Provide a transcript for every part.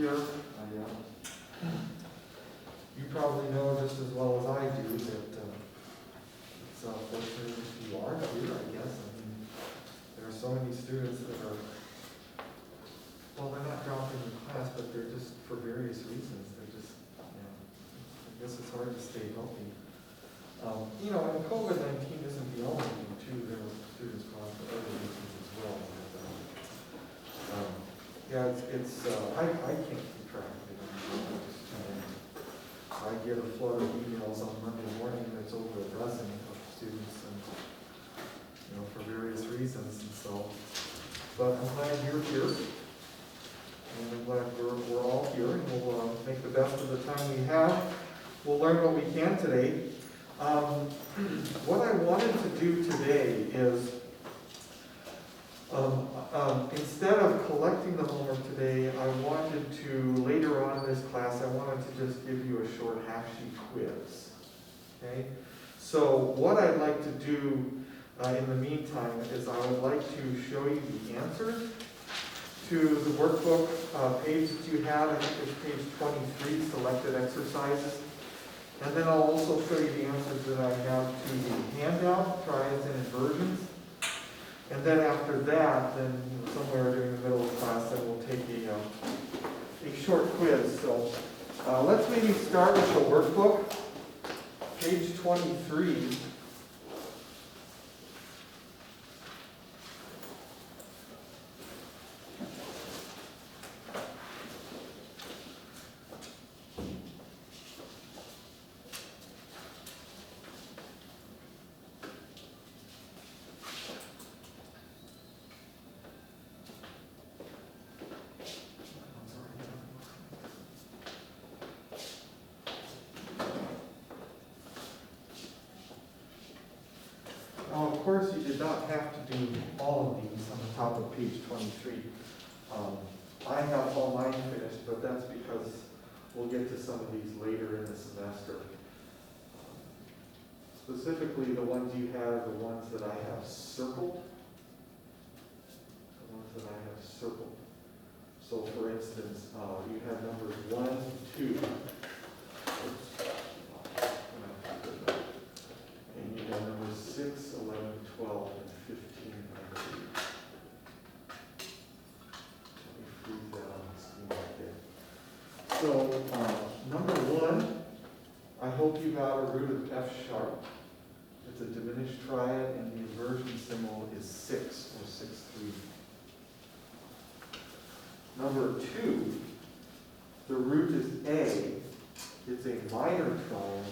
here. You probably know just as well as I do that it's fortunate if you are here, I guess. I mean, there are so many students that are, well, they're not dropping the class, but they're just, for various reasons, they're just, I guess it's hard to stay healthy. And COVID-19 isn't the only thing, too. There are students gone for other reasons as well. I can't keep track of it. I get a flood of emails on Monday morning, and there's over a dozen of students, and for various reasons, and so. But I'm glad you're here, and I'm glad we're all here, and we'll make the best of the time we have. We'll learn what we can today. What I wanted to do today is, instead of collecting the homework today, I wanted to, later on in this class, I wanted to just give you a short half-sheet quiz. Okay? So what I'd like to do in the meantime is I would like to show you the answers to the workbook page that you have. I think it's page 23, selected exercises. And then I'll also show you the answers that I have to the handout, triads and inversions. And then after that, then somewhere during the middle of class, then we'll take a short quiz. So let's maybe start with the workbook, page 23. Of course, you did not have to do all of these on the top of page 23. I have all mine finished, but that's because we'll get to some of these later in the semester. Specifically, the ones you have are the ones that I have circled. The ones that I have circled. So, for instance, you have numbers 1, 2. And you have numbers 6, 11, 12, and 15. Let me freeze that on the screen right there. So, number 1, I hope you got a root of F sharp. It's a diminished triad, and the inversion symbol is 6, or 6, 3. Number 2, the root is A. It's a minor triad.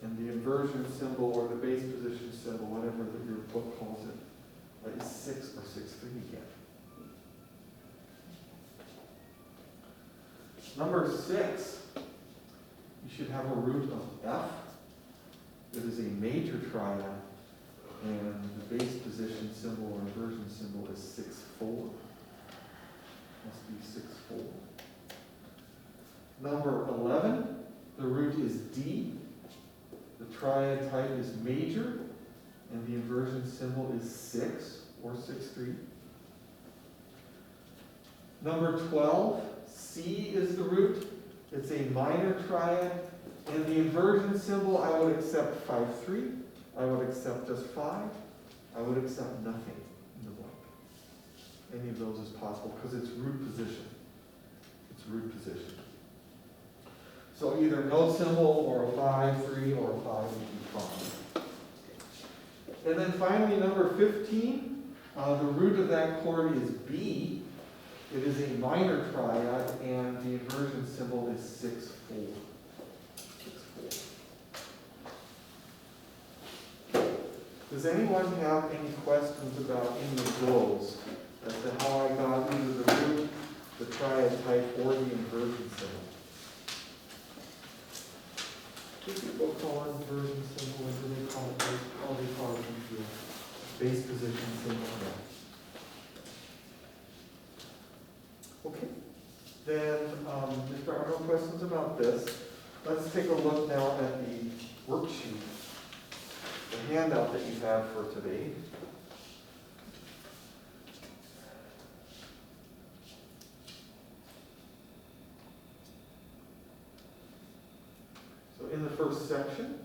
And the inversion symbol or the base position symbol, whatever your book calls it, is 6 or 6, 3 again. Number 6, you should have a root of F. It is a major triad, and the base position symbol or inversion symbol is 6, 4. Must be 6, 4. Number 11, the root is D. The triad type is major, and the inversion symbol is 6, or 6, 3. Number 12, C is the root. It's a minor triad, and the inversion symbol, I would accept 5, 3. I would accept just 5. I would accept nothing in the blank. Any of those is possible, because it's root position. It's root position. So either no symbol, or a 5, 3, or a 5 would be fine. And then finally, number 15, the root of that chord is B. It is a minor triad, and the inversion symbol is 6, 4. 6, 4. Does anyone have any questions about any of those as to how I got either the root, the triad type, or the inversion symbol? What do people call an inversion symbol? What do they call it? How do they call it in the base position symbol? Okay. Then, if there are no questions about this, let's take a look now at the worksheet, the handout that you have for today. first section.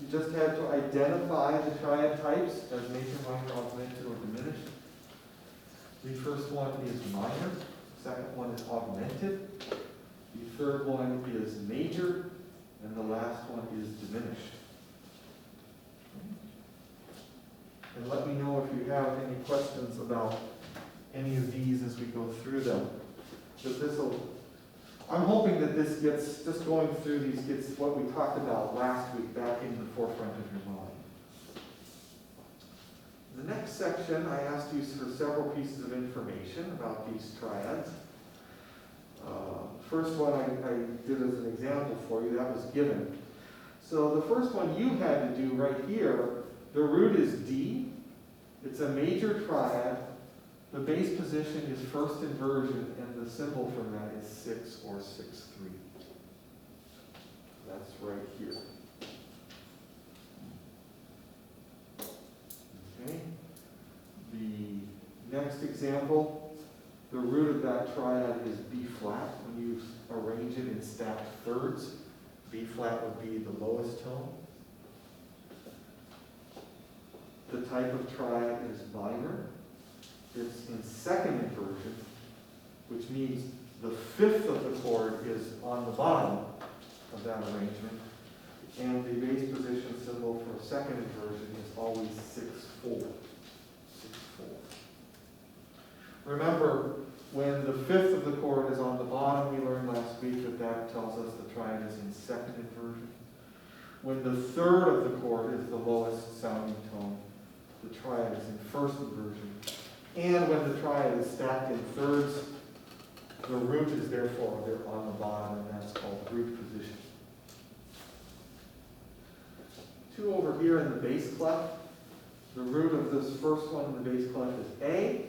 You just had to identify the triad types as major, minor, augmented, or diminished. The first one is minor, the second one is augmented, the third one is major, and the last one is diminished. And let me know if you have any questions about any of these as we go through them. I'm hoping that this gets, just going through these, gets what we talked about last week back in the forefront of your mind. The next section, I asked you for several pieces of information about these triads. First one I did as an example for you, that was given. So the first one you had to do right here, the root is D. It's a major triad. The base position is first inversion, and the symbol for that is 6 or 6-3. That's right here. Okay. The next example, the root of that triad is B flat. When you arrange it in stacked thirds, B flat would be the lowest tone. The type of triad is minor. It's in second inversion, which means the fifth of the chord is on the bottom of that arrangement, and the base position symbol for second inversion is always 6-4. 6-4. Remember, when the fifth of the chord is on the bottom, we learned last week that that tells us the triad is in second inversion. When the third of the chord is the lowest sounding tone, the triad is in first inversion. And when the triad is stacked in thirds, the root is therefore on the bottom, and that's called root position. 2 over here in the bass clef, the root of this first one in the bass clef is A.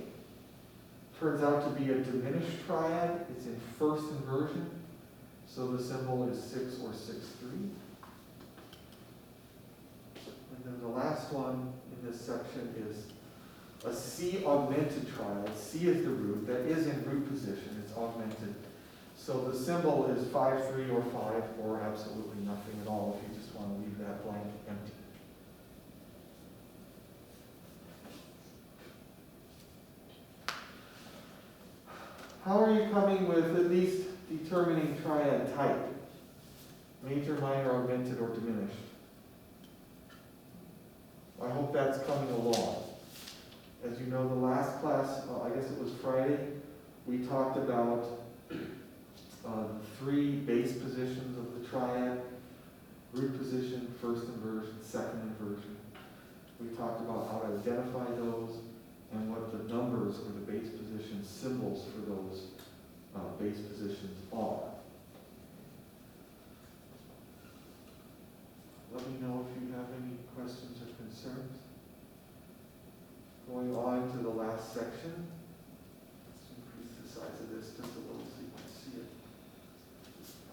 Turns out to be a diminished triad. It's in first inversion, so the symbol is 6 or 6-3. And then the last one in this section is a C augmented triad. C is the root. That is in root position. It's augmented. So the symbol is 5-3 or 5 or absolutely nothing at all if you just want to leave that blank empty. How are you coming with at least determining triad type? Major, minor, augmented, or diminished? I hope that's coming along. As you know, the last class, I guess it was Friday, we talked about 3 base positions of the triad: root position, first inversion, second inversion. We talked about how to identify those and what the numbers or the base position symbols for those base positions are. Let me know if you have any questions or concerns. Going on to the last section. Let's increase the size of this just a little so you can see it.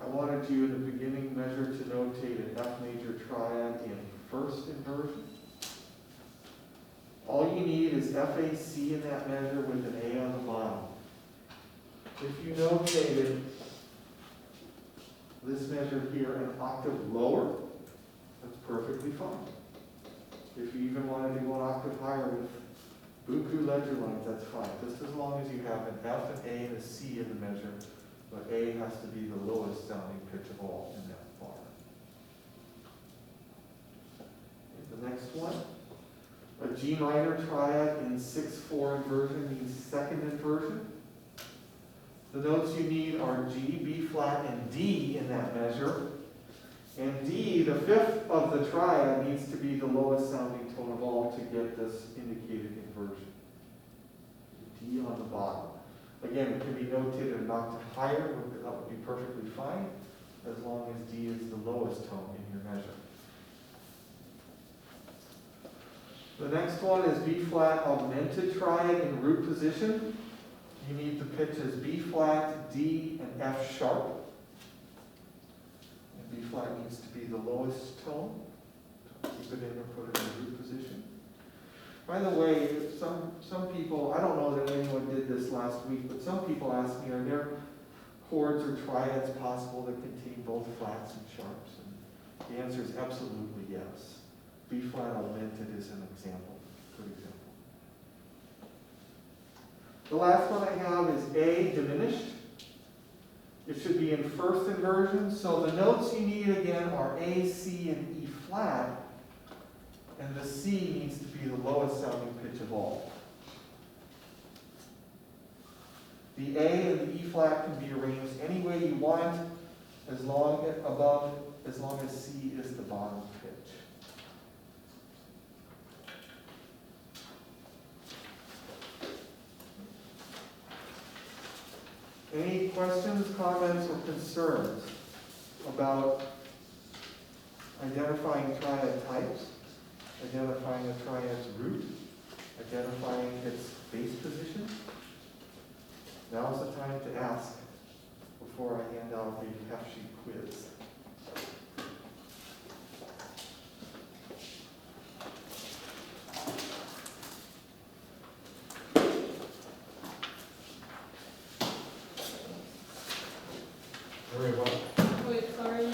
I wanted you in the beginning measure to notate an F major triad in first inversion. All you need is FAC in that measure with an A on the bottom. If you notated this measure here an octave lower, that's perfectly fine. If you even wanted to go an octave higher with buku ledger lines, that's fine. Just as long as you have an F, an A, and a C in the measure, but A has to be the lowest sounding pitch of all in that bar. Okay, the next one. A G minor triad in 6-4 inversion means second inversion. The notes you need are G, B flat, and D in that measure. And D, the fifth of the triad, needs to be the lowest sounding tone of all to get this indicated inversion. D on the bottom. Again, it can be notated an octave higher, that would be perfectly fine, as long as D is the lowest tone in your measure. The next one is B flat augmented triad in root position. You need the pitches B flat, D, and F sharp. And B flat needs to be the lowest tone. Keep it in or put it in root position. By the way, some people, I don't know that anyone did this last week, but some people asked me, are there chords or triads possible that contain both flats and sharps? And the answer is absolutely yes. B flat augmented is an example, good example. The last one I have is A diminished. It should be in first inversion, so the notes you need again are A, C, and E flat, and the C needs to be the lowest sounding pitch of all. The A and the E flat can be arranged any way you want, as long as C is the bottom pitch. Any questions, comments, or concerns about identifying triad types, identifying a triad's root, identifying its base position? Now's the time to ask before I hand out the half-sheet quiz. Very well. Wait, sorry,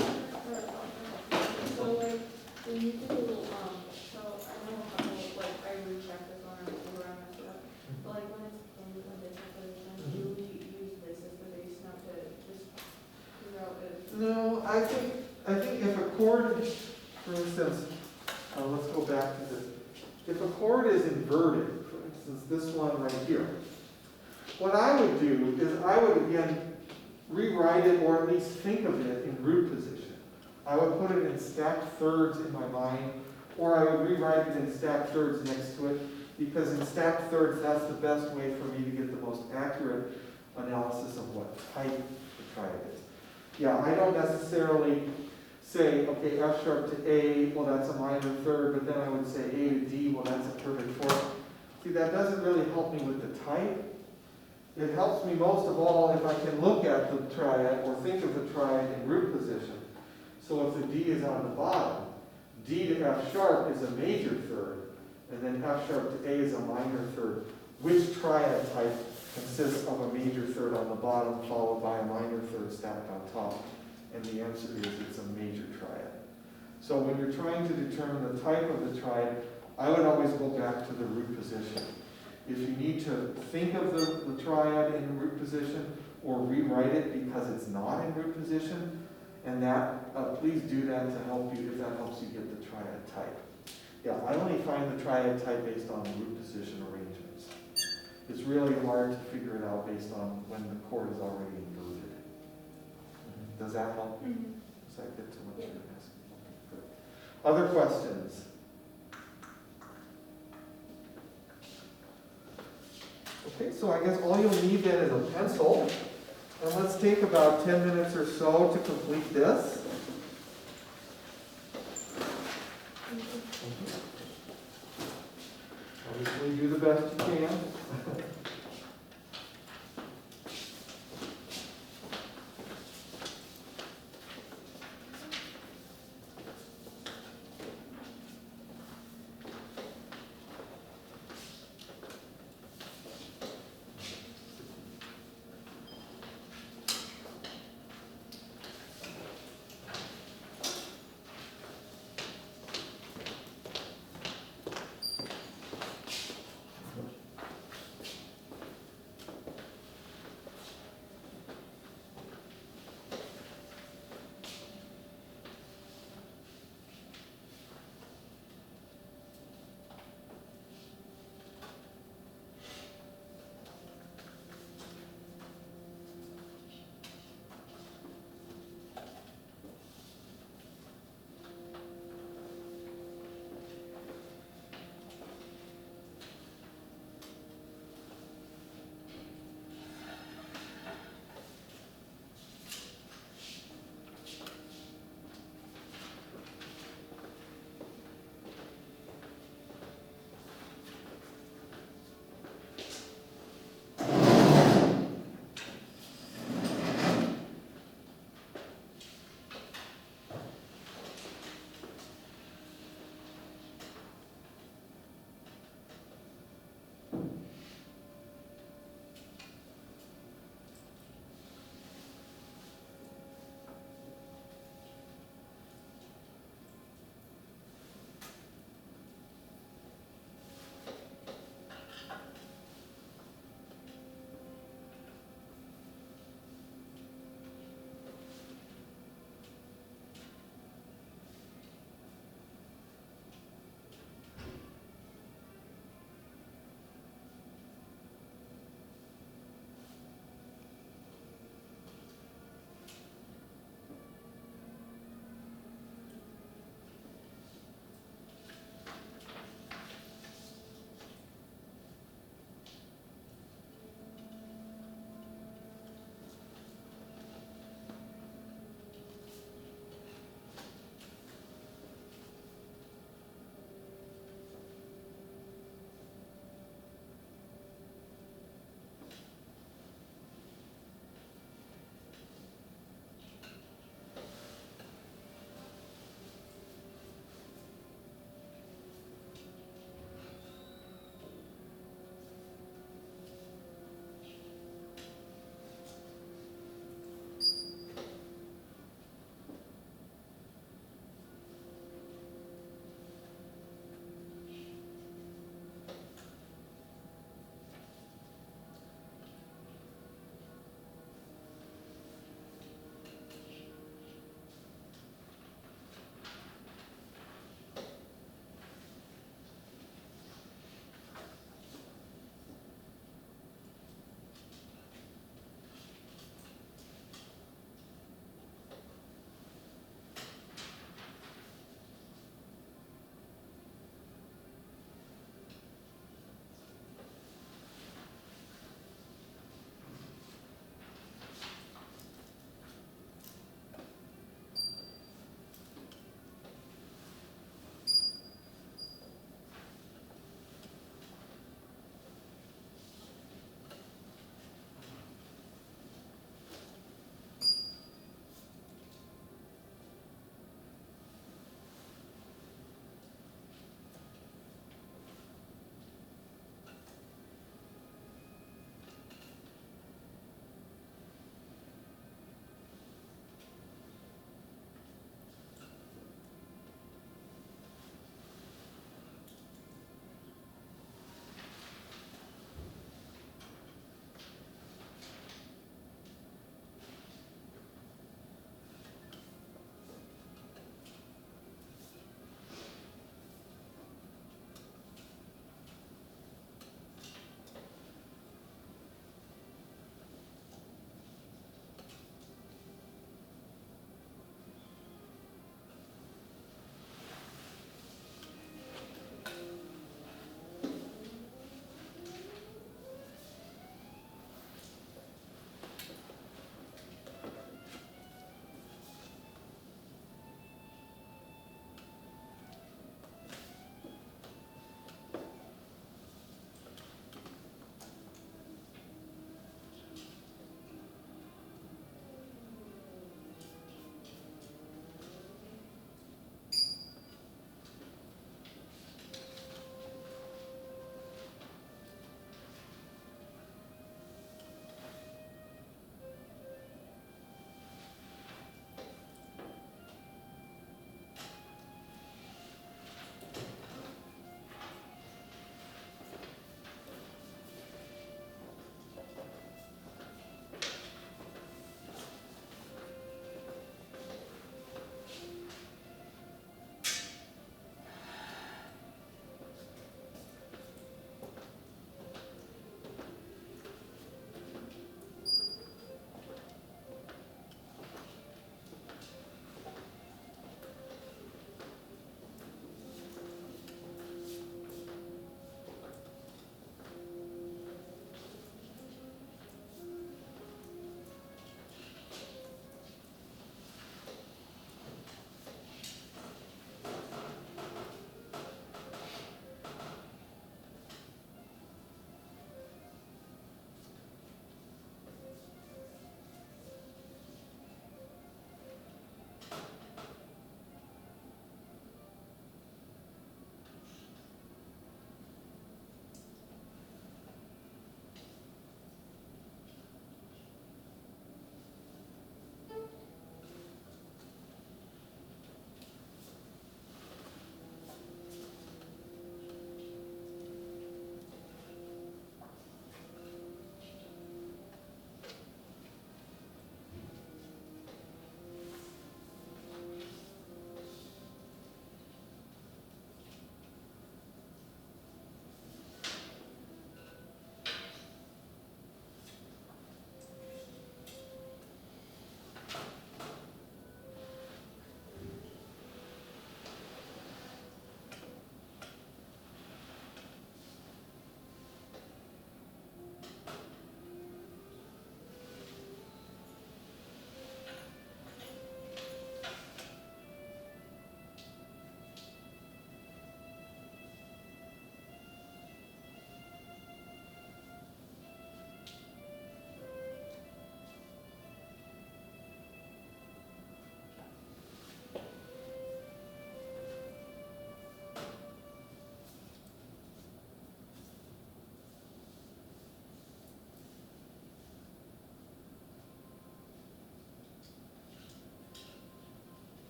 so like, when you do, so I know how, like, I rechecked this one or I messed it up, but like when it's in a different position, do we use this as the base note to just figure out if? No, I think if a chord, for instance, let's go back to this. If a chord is inverted, for instance, this one right here, what I would do is I would again rewrite it, or at least think of it in root position. I would put it in stacked thirds in my mind, or I would rewrite it in stacked thirds next to it, because in stacked thirds, that's the best way for me to get the most accurate analysis of what type the triad is. Yeah, I don't necessarily say, okay, F sharp to A, well, that's a minor third, but then I would say A to D, well, that's a perfect fourth. See, that doesn't really help me with the type. It helps me most of all if I can look at the triad or think of the triad in root position. So if the D is on the bottom, D to F sharp is a major third, and then F sharp to A is a minor third. Which triad type consists of a major third on the bottom followed by a minor third stacked on top? And the answer is it's a major triad. So when you're trying to determine the type of the triad, I would always go back to the root position. If you need to think of the triad in root position or rewrite it because it's not in root position, and that, please do that to help you, if that helps you get the triad type. Yeah, I only find the triad type based on root position arrangements. It's really hard to figure it out based on when the chord is already inverted. Does that help? Mm-hmm. Does that get to what you're asking? Okay, good. Other questions? Okay, so I guess all you'll need then is a pencil. And let's take about 10 minutes or so to complete this. Obviously, do the best you can.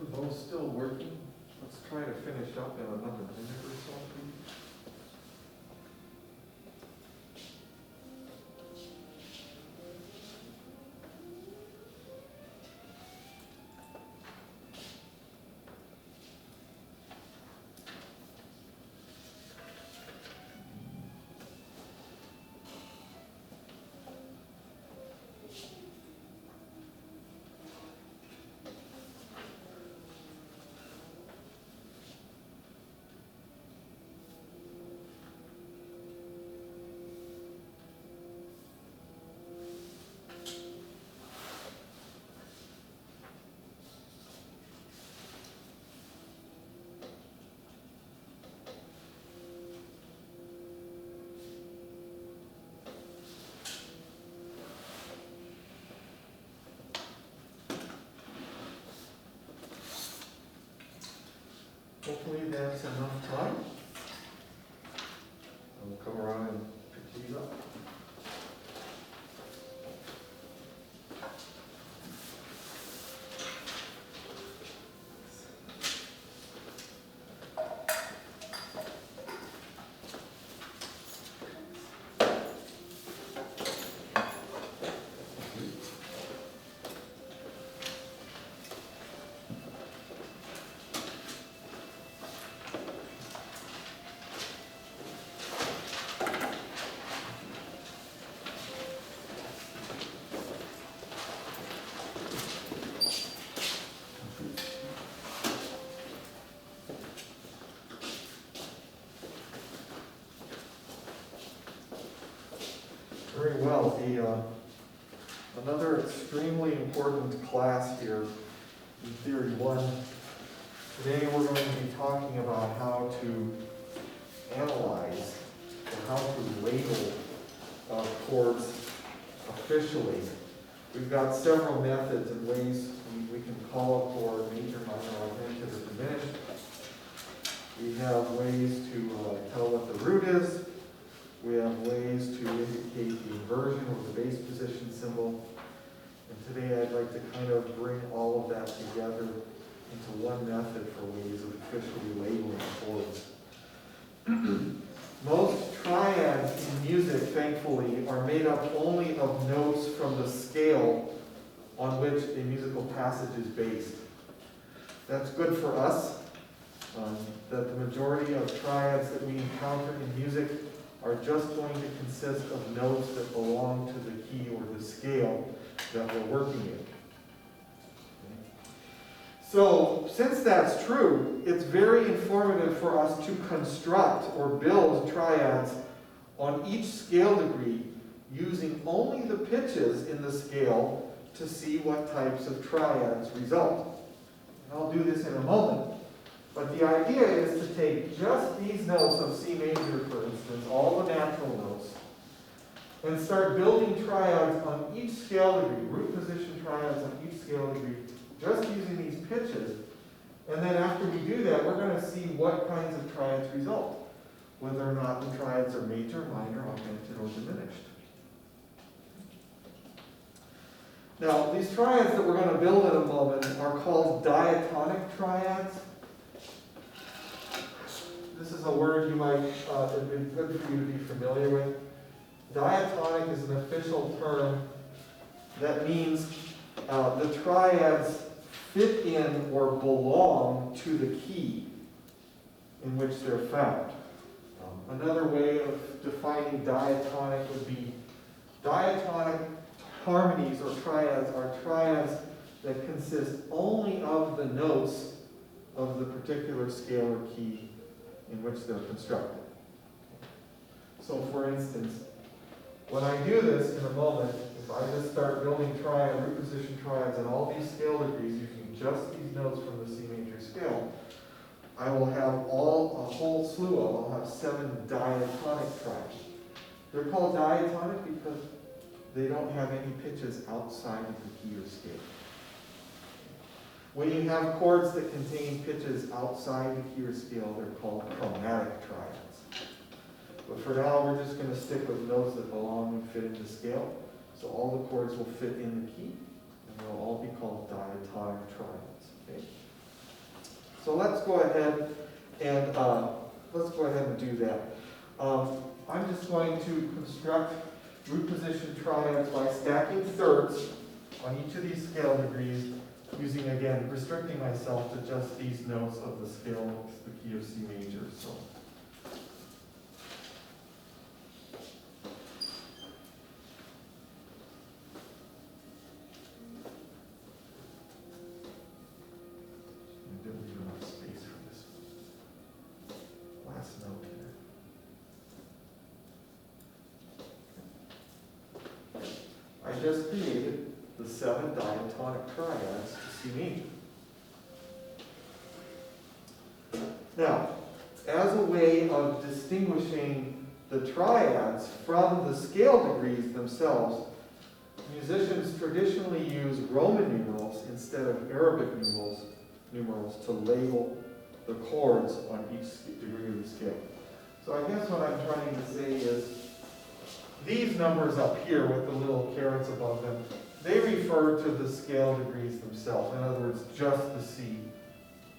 For those still working, let's try to finish up in another minute or so, please. Hopefully that's enough time. I'll come around and pick these up. Very well. Another extremely important class here in Theory 1. Today we're going to be talking about how to analyze or how to label chords officially. We've got several methods and ways we can call a chord major, minor, augmented, or diminished. We have ways to tell what the root is. We have ways to indicate the inversion or the bass position symbol. And today I'd like to kind of bring all of that together into one method for ways of officially labeling chords. Most triads in music, thankfully, are made up only of notes from the scale on which a musical passage is based. That's good for us, that the majority of triads that we encounter in music are just going to consist of notes that belong to the key or the scale that we're working in. So, since that's true, it's very informative for us to construct or build triads on each scale degree using only the pitches in the scale to see what types of triads result. And I'll do this in a moment. But the idea is to take just these notes of C major, for instance, all the natural notes, and start building triads on each scale degree, root position triads on each scale degree, just using these pitches. And then after we do that, we're going to see what kinds of triads result, whether or not the triads are major, minor, augmented, or diminished. Now, these triads that we're going to build in a moment are called diatonic triads. This is a word you might, it'd be good for you to be familiar with. Diatonic is an official term that means the triads fit in or belong to the key in which they're found. Another way of defining diatonic would be diatonic harmonies or triads are triads that consist only of the notes of the particular scale or key in which they're constructed. So for instance, when I do this in a moment, if I just start building triad, root position triads and all these scale degrees using just these notes from the C major scale, I will have a whole slew of, I'll have 7 diatonic triads. They're called diatonic because they don't have any pitches outside of the key or scale. When you have chords that contain pitches outside the key or scale, they're called chromatic triads. But for now, we're just going to stick with notes that belong and fit in the scale. So all the chords will fit in the key, and they'll all be called diatonic triads. Okay? So let's go ahead and do that. I'm just going to construct root position triads by stacking thirds on each of these scale degrees, using, again, restricting myself to just these notes of the scale, the key of C major. So. I didn't leave enough space for this last note here. I just created the 7 diatonic triads to C major. Now, as a way of distinguishing the triads from the scale degrees themselves, musicians traditionally use Roman numerals instead of Arabic numerals to label the chords on each degree of the scale. So I guess what I'm trying to say is these numbers up here with the little carets above them, they refer to the scale degrees themselves. In other words, just the C,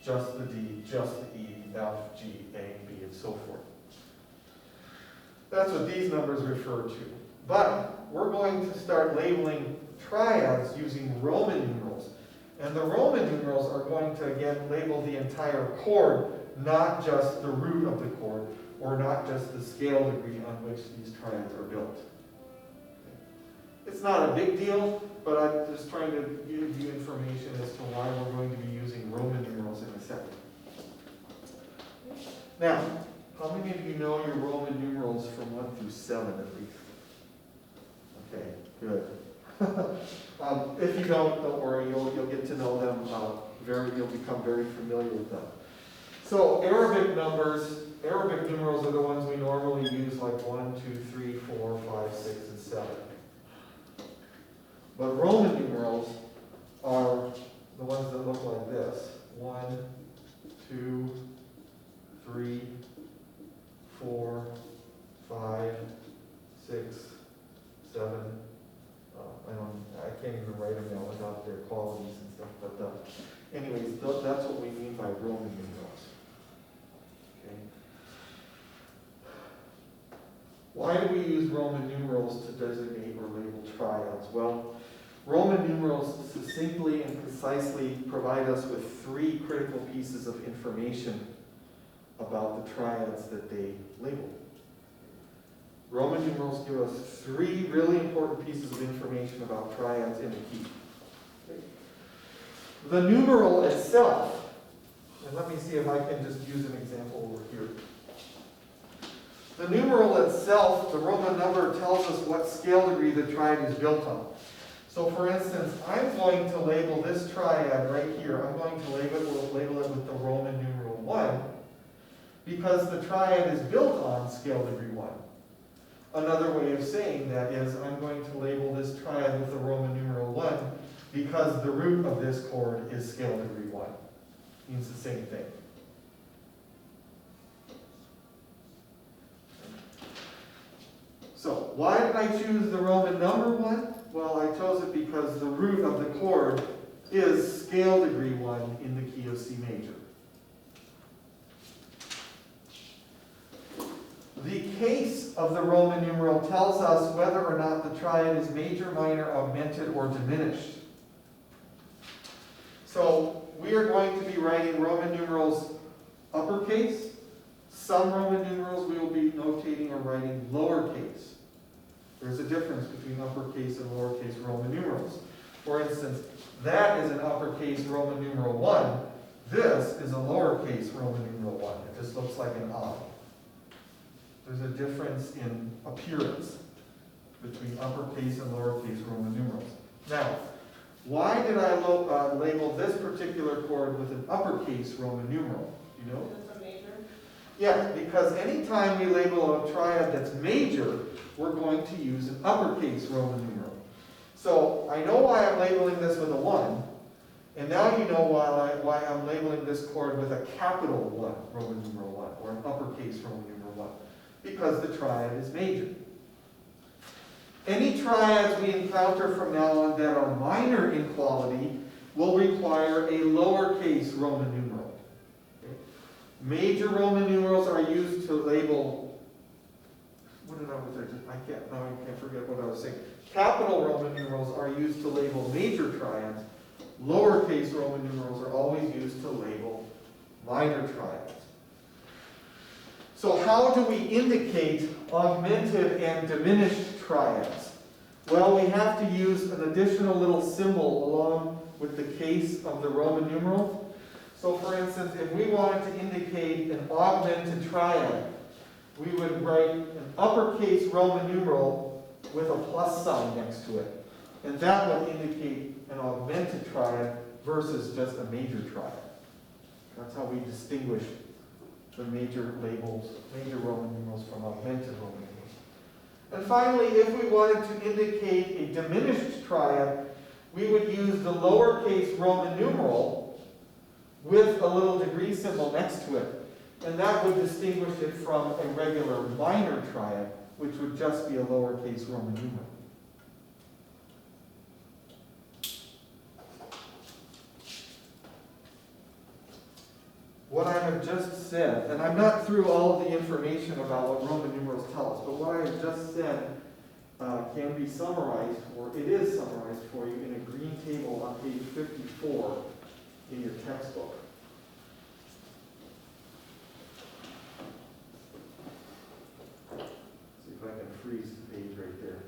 just the D, just the E, F, G, A, and B, and so forth. That's what these numbers refer to. But we're going to start labeling triads using Roman numerals. And the Roman numerals are going to, again, label the entire chord, not just the root of the chord, or not just the scale degree on which these triads are built. It's not a big deal, but I'm just trying to give you information as to why we're going to be using Roman numerals in a second. Now, how many of you know your Roman numerals from 1 through 7 at least? Okay, good. If you don't worry, you'll get to know them you'll become very familiar with them. So Arabic numerals are the ones we normally use, like 1, 2, 3, 4, 5, 6, and 7. But Roman numerals are the ones that look like this. 1, 2, 3, 4, 5, 6, 7. I can't even write them now without their qualities and stuff. But anyways, that's what we mean by Roman numerals. Okay. Why do we use Roman numerals to designate or label triads? Well, Roman numerals succinctly and concisely provide us with 3 critical pieces of information about the triads that they label. Roman numerals give us 3 really important pieces of information about triads in the key. Okay. The numeral itself, and let me see if I can just use an example over here. The numeral itself, the Roman number, tells us what scale degree the triad is built on. So for instance, I'm going to label this triad right here. I'm going to label it with the Roman numeral 1 because the triad is built on scale degree 1. Another way of saying that is I'm going to label this triad with the Roman numeral 1 because the root of this chord is scale degree 1. Means the same thing. So why did I choose the Roman number 1? Well, I chose it because the root of the chord is scale degree 1 in the key of C major. The case of the Roman numeral tells us whether or not the triad is major, minor, augmented, or diminished. So we are going to be writing Roman numerals uppercase. Some Roman numerals we will be notating or writing lowercase. There's a difference between uppercase and lowercase Roman numerals. For instance, that is an uppercase Roman numeral 1. This is a lowercase Roman numeral 1. It just looks like an I. There's a difference in appearance between uppercase and lowercase Roman numerals. Now, why did I label this particular chord with an uppercase Roman numeral? Do you know? Is this a major? Yeah, because anytime we label a triad that's major, we're going to use an uppercase Roman numeral. So I know why I'm labeling this with a 1, and now you know why I'm labeling this chord with a capital 1, Roman numeral 1, or an uppercase Roman numeral 1. Because the triad is major. Any triads we encounter from now on that are minor in quality will require a lowercase Roman numeral. Major Roman numerals are used to label, what did I was there? I can't forget what I was saying. Capital Roman numerals are used to label major triads. Lowercase Roman numerals are always used to label minor triads. So how do we indicate augmented and diminished triads? Well, we have to use an additional little symbol along with the case of the Roman numeral. So for instance, if we wanted to indicate an augmented triad, we would write an uppercase Roman numeral with a plus sign next to it. And that would indicate an augmented triad versus just a major triad. That's how we distinguish the major labels, major Roman numerals from augmented Roman numerals. And finally, if we wanted to indicate a diminished triad, we would use the lowercase Roman numeral with a little degree symbol next to it. And that would distinguish it from a regular minor triad, which would just be a lowercase Roman numeral. What I have just said, and I'm not through all of the information about what Roman numerals tell us, but what I have just said can be summarized, or it is summarized for you in a green table on page 54 in your textbook. See if I can freeze the page right there.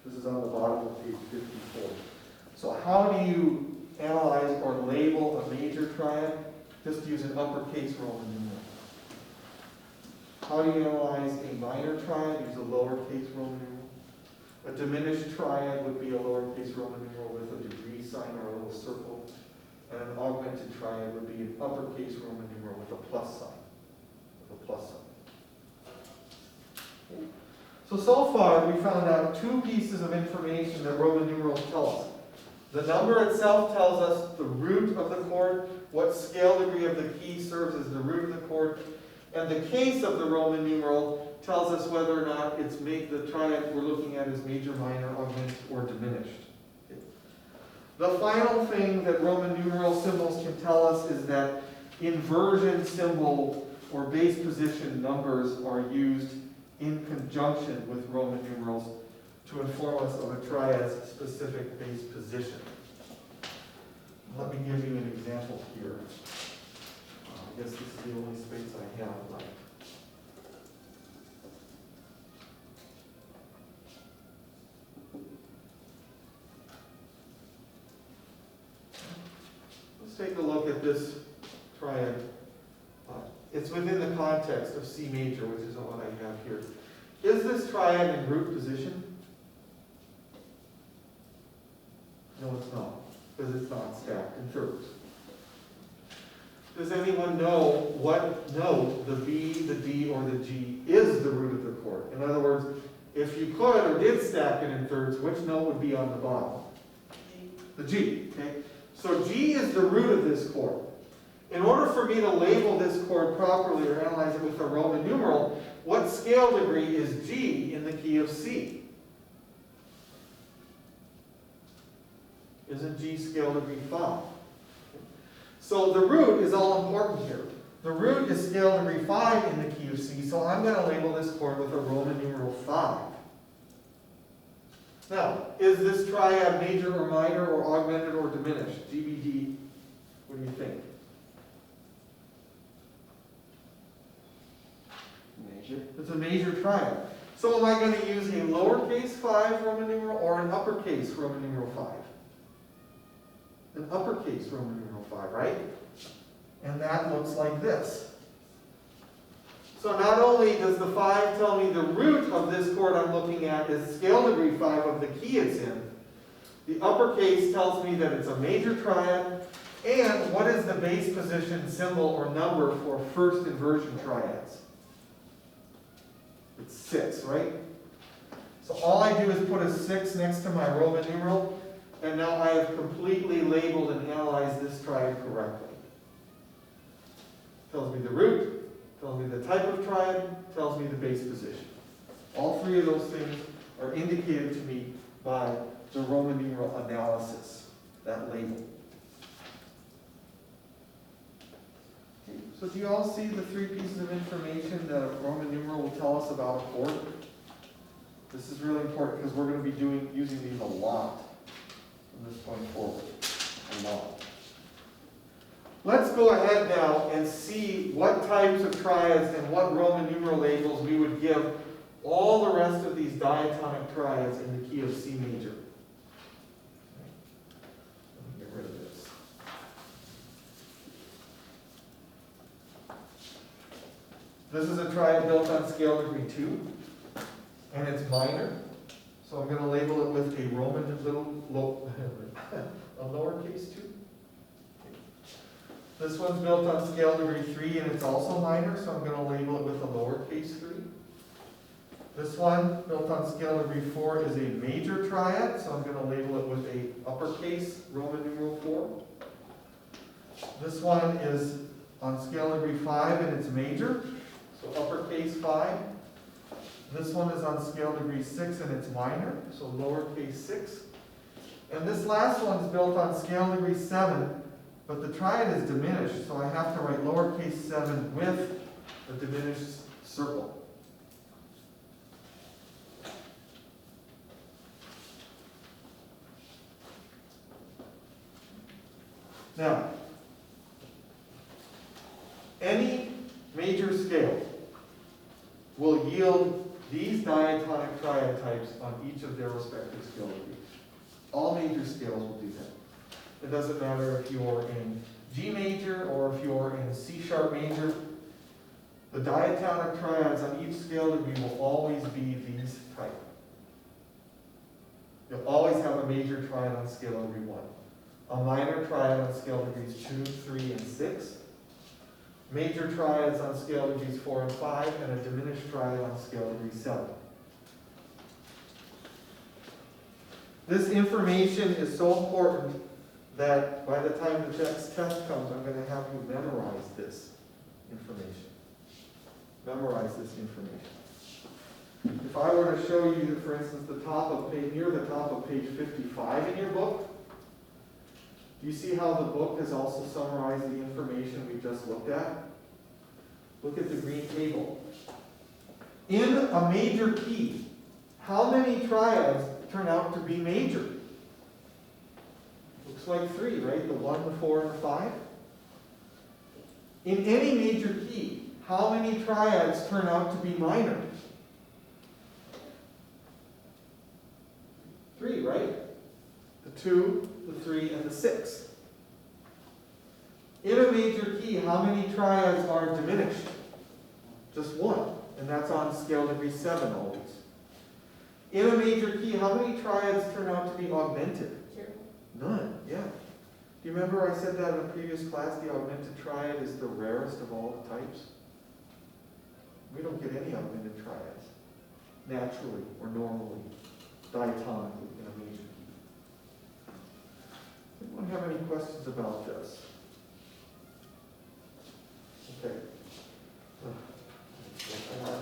This is on the bottom of page 54. So how do you analyze or label a major triad? Just use an uppercase Roman numeral. How do you analyze a minor triad? Use a lowercase Roman numeral. A diminished triad would be a lowercase Roman numeral with a degree sign or a little circle. And an augmented triad would be an uppercase Roman numeral with a plus sign. So far we found out two pieces of information that Roman numerals tell us. The number itself tells us the root of the chord, what scale degree of the key serves as the root of the chord, and the case of the Roman numeral tells us whether or not it's the triad we're looking at is major, minor, augmented, or diminished. The final thing that Roman numeral symbols can tell us is that inversion symbol or base position numbers are used in conjunction with Roman numerals to inform us of a triad's specific base position. Let me give you an example here. I guess this is the only space I have left. Let's take a look at this triad. It's within the context of C major, which is what I have here. Is this triad in root position? No, it's not, because it's not stacked in thirds. Does anyone know what note the B, the D, or the G is the root of the chord? In other words, if you could or did stack it in thirds, which note would be on the bottom? G. The G, okay? So G is the root of this chord. In order for me to label this chord properly or analyze it with a Roman numeral, what scale degree is G in the key of C? Isn't G scale degree 5? So the root is all important here. The root is scale degree 5 in the key of C, so I'm going to label this chord with a Roman numeral 5. Now, is this triad major or minor or augmented or diminished? GBD, what do you think? Major. It's a major triad. So am I going to use a lowercase 5 Roman numeral or an uppercase Roman numeral 5? An uppercase Roman numeral 5, right? And that looks like this. So not only does the 5 tell me the root of this chord I'm looking at is scale degree 5 of the key it's in, the uppercase tells me that it's a major triad, and what is the base position symbol or number for first inversion triads? It's 6, right? So all I do is put a 6 next to my Roman numeral, and now I have completely labeled and analyzed this triad correctly. Tells me the root, tells me the type of triad, tells me the base position. All three of those things are indicated to me by the Roman numeral analysis, that label. Okay, So do you all see the three pieces of information that a Roman numeral will tell us about a chord? This is really important because we're going to be using these a lot from this point forward. A lot. Let's go ahead now and see what types of triads and what Roman numeral labels we would give all the rest of these diatonic triads in the key of C major. Let me get rid of this. This is a triad built on scale degree 2, and it's minor. So I'm going to label it with a Roman a lowercase 2. This one's built on scale degree 3 and it's also minor, so I'm going to label it with a lowercase 3. This one, built on scale degree 4, is a major triad, so I'm going to label it with a uppercase Roman numeral 4. This one is on scale degree 5 and it's major, so uppercase 5. This one is on scale degree 6 and it's minor, so lowercase 6. And this last one is built on scale degree 7, but the triad is diminished, so I have to write lowercase 7 with a diminished circle. Now, any major scale will yield these diatonic triad types on each of their respective scale degrees. All major scales will do that. It doesn't matter if you're in G major or if you're in C sharp major. The diatonic triads on each scale degree will always be these type. You'll always have a major triad on scale degree 1. A minor triad on scale degrees 2, 3, and 6. Major triads on scale degrees 4 and 5, and a diminished triad on scale degree 7. This information is so important that by the time the next test comes, I'm going to have you memorize this information. Memorize this information. If I were to show you, for instance, the top of page, near the top of page 55 in your book, do you see how the book has also summarized the information we just looked at? Look at the green table. In a major key, how many triads turn out to be major? Looks like 3, right? The 1, the 4, and the 5. In any major key, how many triads turn out to be minor? 3, right? The 2, the 3, and the 6. In a major key, how many triads are diminished? Just 1, and that's on scale degree 7 always. In a major key, how many triads turn out to be augmented? 0. None, yeah. Do you remember I said that in a previous class, the augmented triad is the rarest of all the types? We don't get any augmented triads, naturally or normally, diatonically in a major key. Anyone have any questions about this? Okay.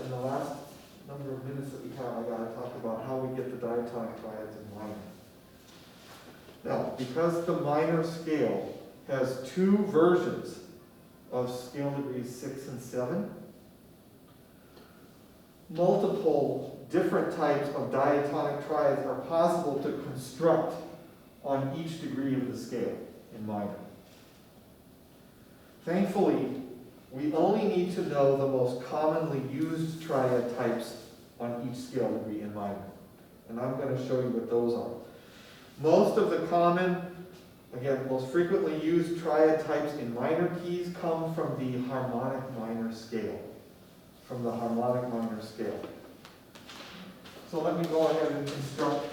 In the last number of minutes that we have, I got to talk about how we get the diatonic triads in minor. Now, because the minor scale has 2 versions of scale degrees 6 and 7, multiple different types of diatonic triads are possible to construct on each degree of the scale in minor. Thankfully, we only need to know the most commonly used triad types on each scale degree in minor. And I'm going to show you what those are. Most of the common, again, most frequently used triad types in minor keys come from the harmonic minor scale. From the harmonic minor scale. So let me go ahead and construct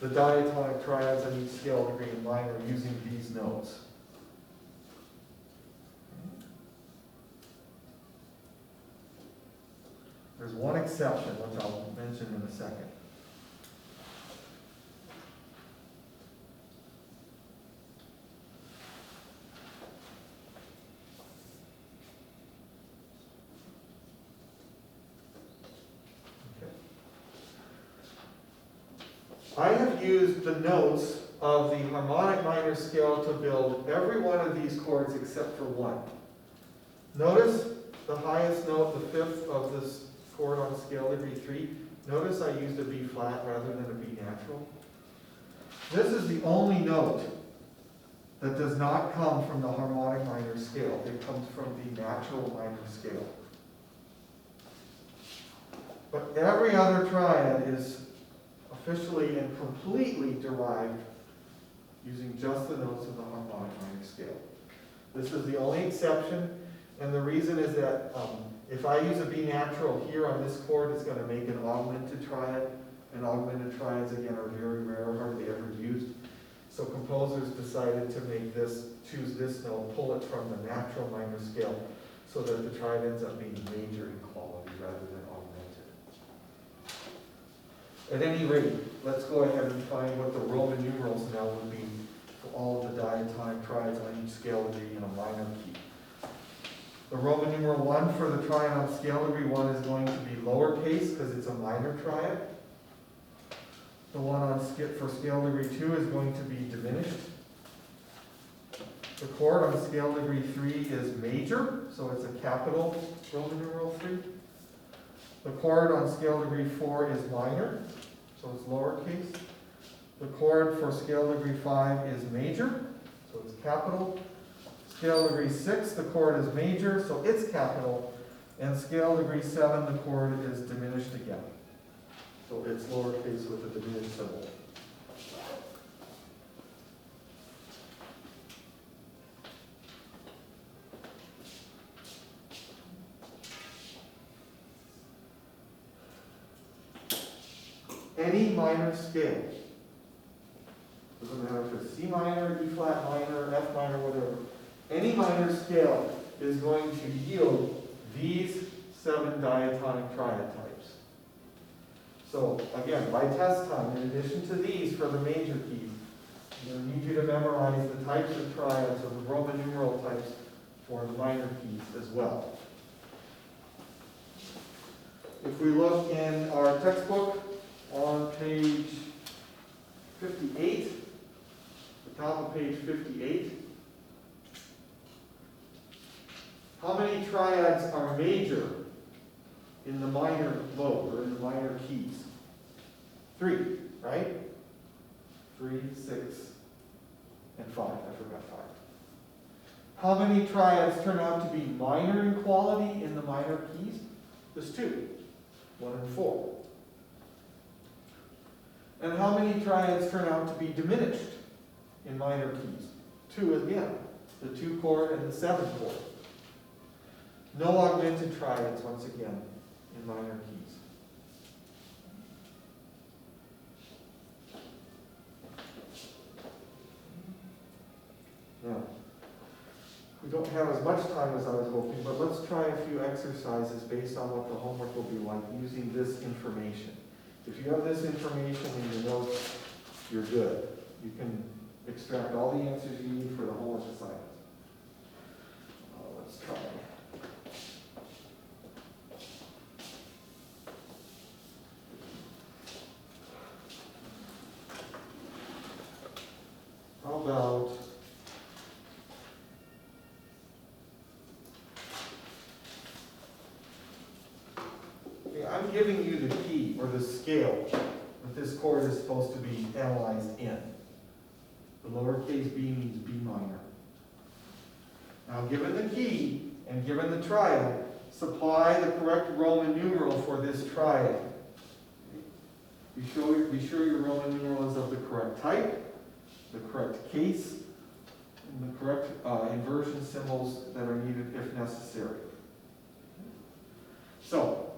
the diatonic triads on each scale degree in minor using these notes. There's one exception, which I'll mention in a second. I have used the notes of the harmonic minor scale to build every one of these chords except for one. Notice the highest note, the fifth of this chord on scale degree 3. Notice I used a B flat rather than a B natural. This is the only note that does not come from the harmonic minor scale. It comes from the natural minor scale. But every other triad is officially and completely derived using just the notes of the harmonic minor scale. This is the only exception, and the reason is that if I use a B natural here on this chord, it's going to make an augmented triad, and augmented triads, again, are very rare, hardly ever used. So composers decided to make this, choose this note, pull it from the natural minor scale, so that the triad ends up being major in quality rather than augmented. At any rate, let's go ahead and find what the Roman numerals now would be for all of the diatonic triads on each scale degree in a minor key. The Roman numeral 1 for the triad on scale degree 1 is going to be lowercase because it's a minor triad. The one on for scale degree 2 is going to be diminished. The chord on scale degree 3 is major, so it's a capital Roman numeral 3. The chord on scale degree 4 is minor, so it's lowercase. The chord for scale degree 5 is major, so it's capital. Scale degree 6, the chord is major, so it's capital. And scale degree 7, the chord is diminished again. So it's lowercase with a diminished symbol. Any minor scale, doesn't matter if it's C minor, E flat minor, F minor, whatever, any minor scale is going to yield these 7 diatonic triad types. So again, by test time, in addition to these for the major keys, I need you to memorize the types of triads or the Roman numeral types for the minor keys as well. If we look in our textbook on page 58, the top of page 58, how many triads are major in the minor mode, or in the minor keys? 3, right? 3, 6, and 5. I forgot 5. How many triads turn out to be minor in quality in the minor keys? There's 2, 1 and 4. And how many triads turn out to be diminished in minor keys? 2 again, the 2 chord and the 7 chord. No augmented triads, once again, in minor keys. Now, we don't have as much time as I was hoping, but let's try a few exercises based on what the homework will be like using this information. If you have this information in your notes, you're good. You can extract all the answers you need for the homework assignment. Let's try. How about I'm giving you the key or the scale that this chord is supposed to be analyzed in. The lowercase b means B minor. Now, given the key and given the triad, supply the correct Roman numeral for this triad. Be sure your Roman numeral is of the correct type, the correct case, and the correct inversion symbols that are needed if necessary. So,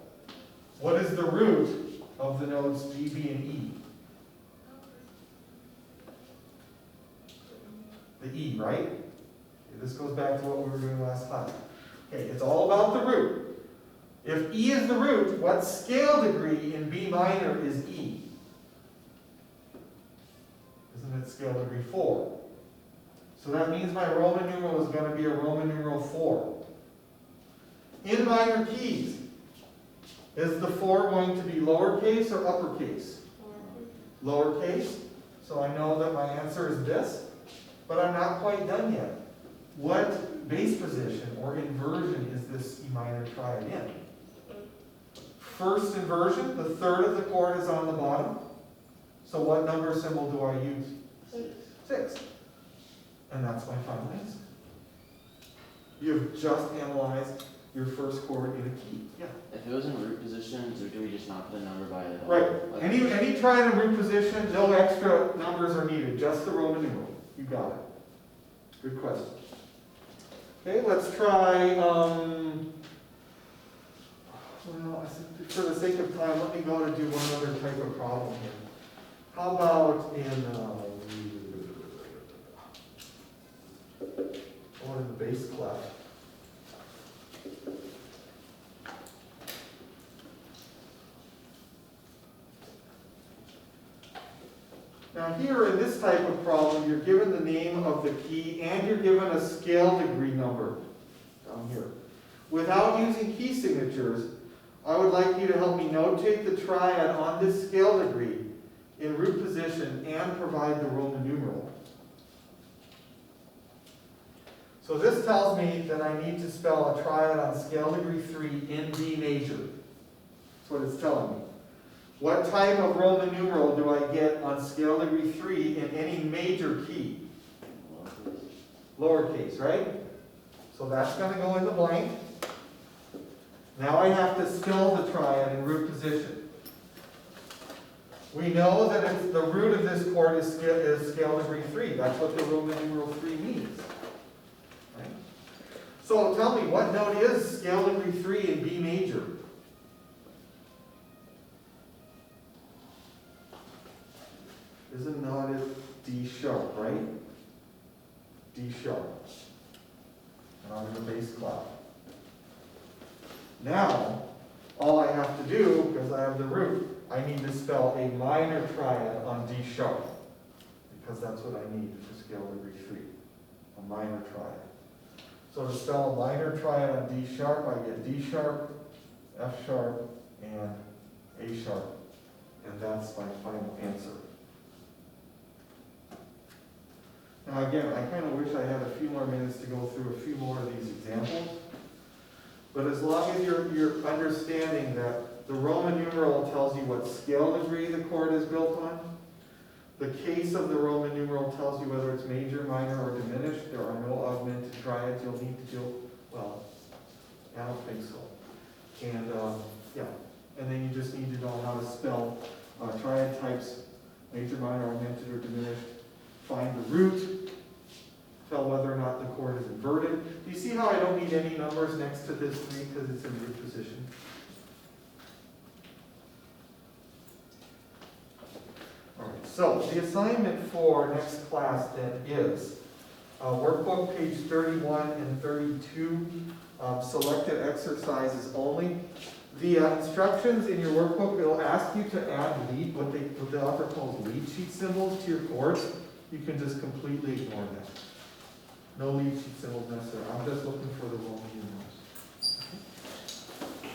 what is the root of the notes G, B, and E? The E, right? Okay, this goes back to what we were doing last time. Okay, it's all about the root. If E is the root, what scale degree in B minor is E? Isn't it scale degree 4? So that means my Roman numeral is going to be a Roman numeral 4. In minor keys, is the 4 going to be lowercase or uppercase? Lowercase. So I know that my answer is this, but I'm not quite done yet. What base position or inversion is this E minor triad in? First inversion, the third of the chord is on the bottom. So what number symbol do I use? 6. And that's my final answer. You've just analyzed your first chord in a key. Yeah. If it was in root position, do we just not put a number by it at all? Right. Like- Any triad in root position, no extra numbers are needed, just the Roman numeral. You got it. Good question. Okay, let's try, well, I think for the sake of time, let me go to do one other type of problem here. How about in the bass clef? Now here in this type of problem, you're given the name of the key and you're given a scale degree number down here. Without using key signatures, I would like you to help me notate the triad on this scale degree in root position and provide the Roman numeral. So this tells me that I need to spell a triad on scale degree 3 in D major. That's what it's telling me. What type of Roman numeral do I get on scale degree 3 in any major key? Lowercase, right? So that's going to go in the blank. Now I have to spell the triad in root position. We know that it's the root of this chord is scale degree 3. That's what the Roman numeral 3 means. Right? So tell me, what note is scale degree 3 in B major? Isn't not it D sharp, right? D sharp. And I'm in the bass clef. Now, all I have to do, because I have the root, I need to spell a minor triad on D sharp. Because that's what I need for scale degree 3. A minor triad. So to spell a minor triad on D sharp, I get D sharp, F sharp, and A sharp. And that's my final answer. Now again, I kind of wish I had a few more minutes to go through a few more of these examples. But as long as you're understanding that the Roman numeral tells you what scale degree the chord is built on, the case of the Roman numeral tells you whether it's major, minor, or diminished. There are no augmented triads you'll need to do. Well, I don't think so. And yeah, and then you just need to know how to spell triad types, major, minor, augmented, or diminished. Find the root, tell whether or not the chord is inverted. Do you see how I don't need any numbers next to this 3 because it's in root position? All right, so the assignment for next class then is workbook page 31 and 32, selected exercises only. The instructions in your workbook, it'll ask you to add lead, what the author calls lead sheet symbols to your chords. You can just completely ignore that. No lead sheet symbols necessary. I'm just looking for the Roman numerals.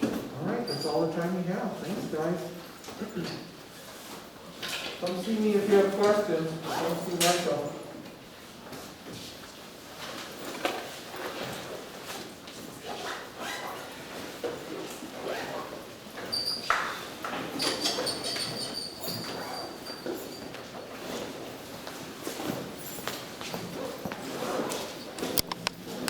All right, that's all the time we have. Thanks, guys. Come see me if you have questions. Come see myself.